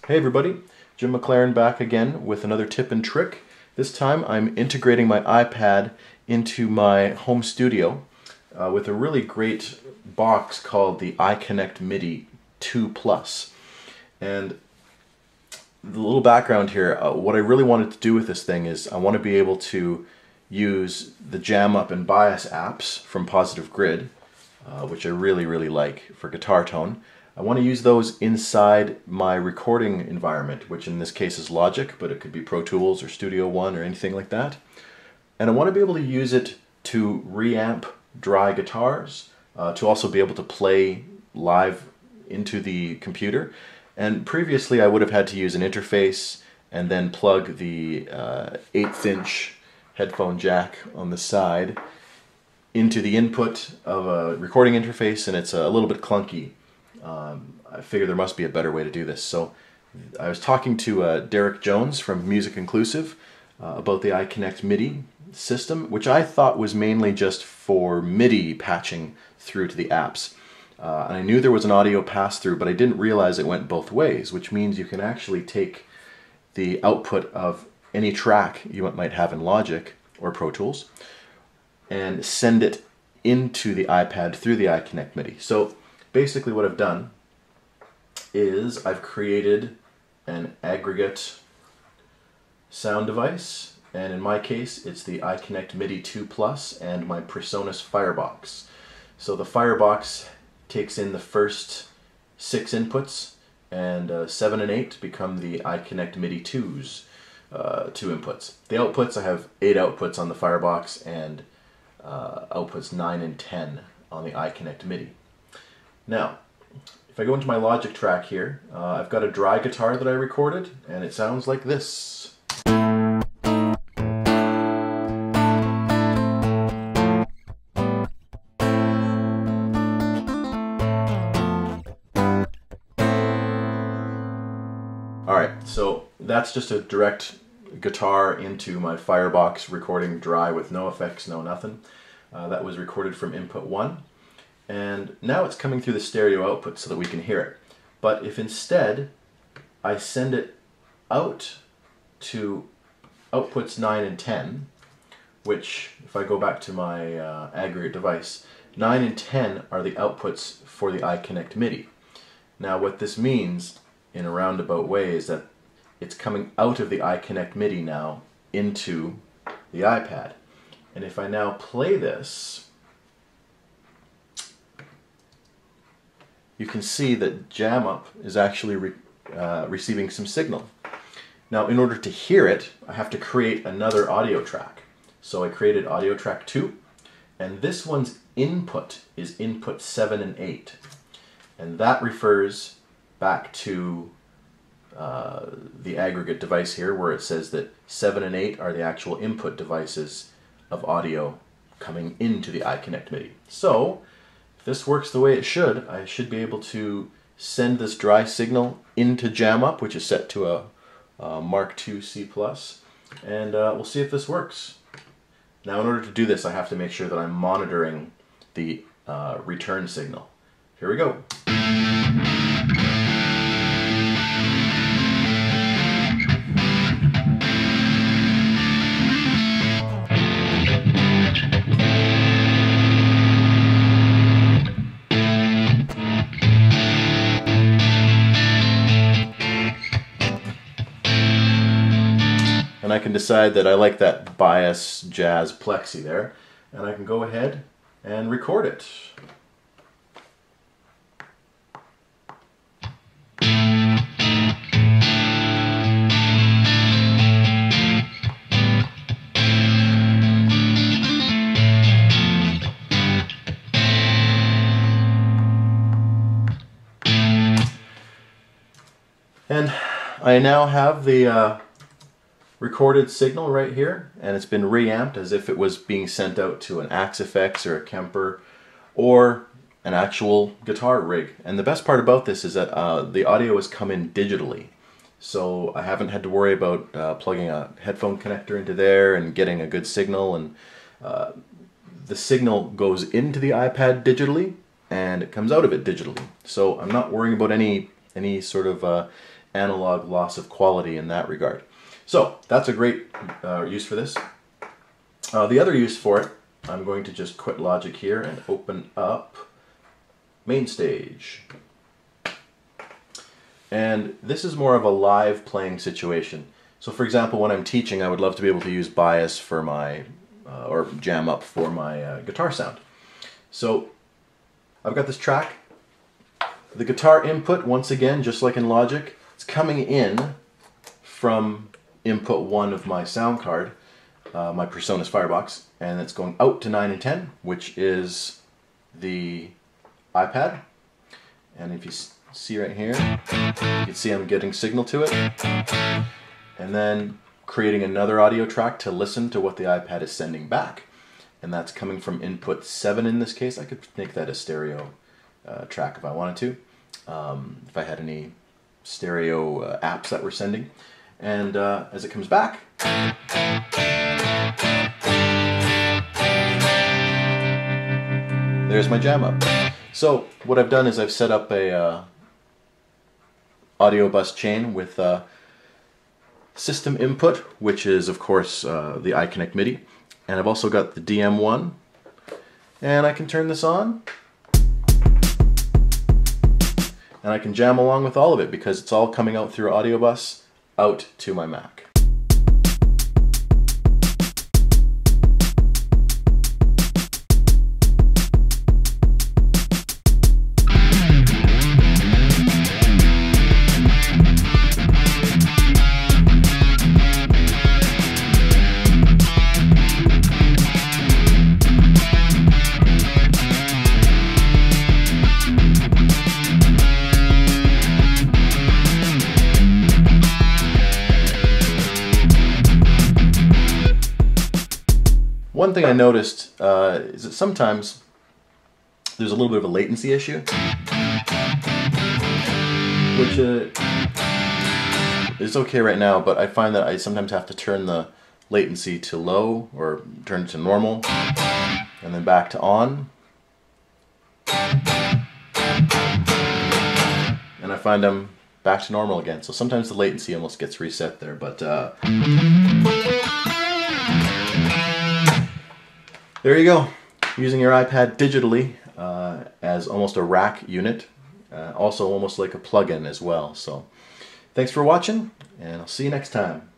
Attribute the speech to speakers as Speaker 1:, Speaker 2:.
Speaker 1: Hey everybody, Jim McLaren back again with another tip and trick. This time I'm integrating my iPad into my home studio with a really great box called the iConnectMIDI2 Plus. And the little background here, what I really wanted to do with this thing is I want to be able to use the JamUp and Bias apps from Positive Grid, which I really like for guitar tone. I want to use those inside my recording environment, which in this case is Logic, but it could be Pro Tools or Studio One or anything like that. And I want to be able to use it to reamp dry guitars, to also be able to play live into the computer. And previously I would have had to use an interface and then plug the 1/8 inch headphone jack on the side into the input of a recording interface, and it's a little bit clunky. I figured there must be a better way to do this. So I was talking to Derek Jones from Music Inclusive about the iConnectMIDI system, which I thought was mainly just for MIDI patching through to the apps. And I knew there was an audio pass-through, but I didn't realize it went both ways, which means you can actually take the output of any track you might have in Logic or Pro Tools and send it into the iPad through the iConnectMIDI. So basically what I've done is I've created an aggregate sound device, and in my case it's the iConnectMIDI2 Plus and my Presonus Firebox. So the Firebox takes in the first 6 inputs, and 7 and 8 become the iConnectMIDI2's 2 inputs. The outputs, I have 8 outputs on the Firebox and outputs 9 and 10 on the iConnectMIDI. Now, if I go into my Logic track here, I've got a dry guitar that I recorded, and it sounds like this. Alright, so that's just a direct guitar into my Firebox recording dry with no effects, no nothing. That was recorded from input 1. And now it's coming through the stereo output so that we can hear it. But if instead I send it out to outputs 9 and 10, which if I go back to my aggregate device, 9 and 10 are the outputs for the iConnectMIDI. Now what this means in a roundabout way is that it's coming out of the iConnectMIDI now into the iPad. And if I now play this, you can see that JamUp is actually receiving some signal. Now in order to hear it, I have to create another audio track. So I created audio track 2, and this one's input is input 7 and 8. And that refers back to the aggregate device here, where it says that 7 and 8 are the actual input devices of audio coming into the iConnectMIDI. So if this works the way it should, I should be able to send this dry signal into JamUp, which is set to a Mark II C++, and we'll see if this works. Now in order to do this, I have to make sure that I'm monitoring the return signal. Here we go. And I can decide that I like that bias jazz plexi there, and I can go ahead and record it. And I now have the recorded signal right here, and it's been reamped as if it was being sent out to an Axe FX or a Kemper or an actual guitar rig. And the best part about this is that the audio has come in digitally, so I haven't had to worry about plugging a headphone connector into there and getting a good signal. And the signal goes into the iPad digitally and it comes out of it digitally, so I'm not worrying about any sort of analog loss of quality in that regard. So that's a great use for this. The other use for it, I'm going to just quit Logic here and open up Main Stage. And this is more of a live playing situation. So for example, when I'm teaching, I would love to be able to use bias for my, or JamUp for my guitar sound. So I've got this track. The guitar input, once again, just like in Logic, it's coming in from input 1 of my sound card, my PreSonus Firebox, and it's going out to 9 and 10, which is the iPad. And if you see right here, you can see I'm getting signal to it, and then creating another audio track to listen to what the iPad is sending back. And that's coming from input 7 in this case. I could make that a stereo track if I wanted to, if I had any stereo apps that were sending. And as it comes back, there's my JamUp. So what I've done is I've set up a audio bus chain with system input, which is of course the iConnectMIDI, and I've also got the DM1, and I can turn this on and I can jam along with all of it because it's all coming out through audio bus out to my Mac. One thing I noticed is that sometimes there's a little bit of a latency issue, which is okay right now, but I find that I sometimes have to turn the latency to low or turn it to normal and then back to on. And I find I'm back to normal again. So sometimes the latency almost gets reset there, but there you go, using your iPad digitally as almost a rack unit, also almost like a plug-in as well. So thanks for watching, and I'll see you next time.